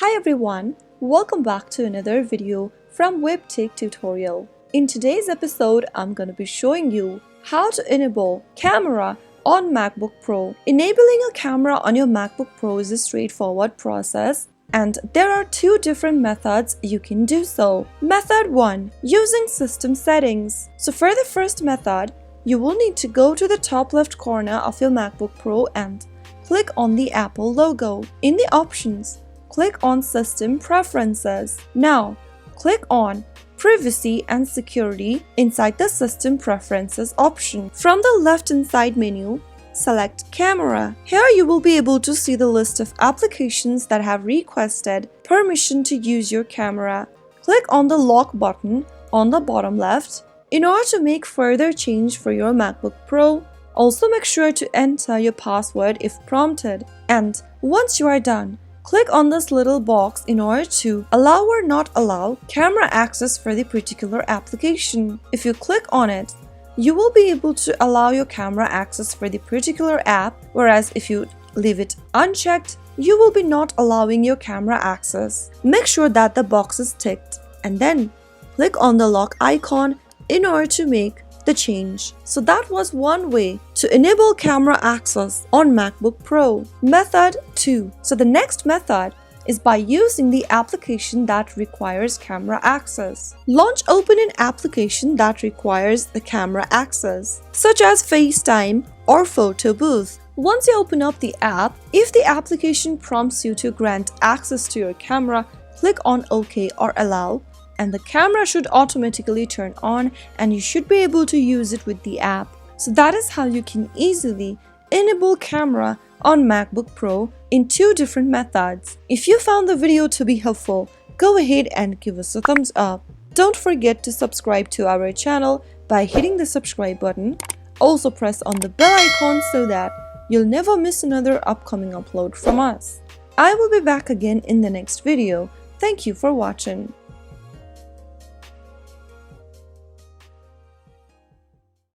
Hi everyone, welcome back to another video from Webtech Tutorial. In today's episode, I'm going to be showing you how to enable camera on MacBook Pro. Enabling a camera on your MacBook Pro is a straightforward process, and there are two different methods you can do so. Method 1. Using system settings. So for the first method, you will need to go to the top left corner of your MacBook Pro and click on the Apple logo. In the options, click on System Preferences. Now, click on Privacy and Security inside the System Preferences option. From the left-hand side menu, select Camera. Here you will be able to see the list of applications that have requested permission to use your camera. Click on the Lock button on the bottom left in order to make further change for your MacBook Pro. Also make sure to enter your password if prompted. And once you are done, click on this little box in order to allow or not allow camera access for the particular application. If you click on it, you will be able to allow your camera access for the particular app, whereas if you leave it unchecked, you will be not allowing your camera access. Make sure that the box is ticked and then click on the lock icon in order to make the change. So that was one way to enable camera access on MacBook Pro. Method 2. So the next method is by using the application that requires camera access. Launch open an application that requires the camera access, such as FaceTime or Photo Booth. Once you open up the app, if the application prompts you to grant access to your camera, click on OK or Allow, and the camera should automatically turn on and you should be able to use it with the app. So that is how you can easily enable camera on MacBook Pro in two different methods. If you found the video to be helpful, go ahead and give us a thumbs up. Don't forget to subscribe to our channel by hitting the subscribe button. Also press on the bell icon so that you'll never miss another upcoming upload from us. I will be back again in the next video. Thank you for watching.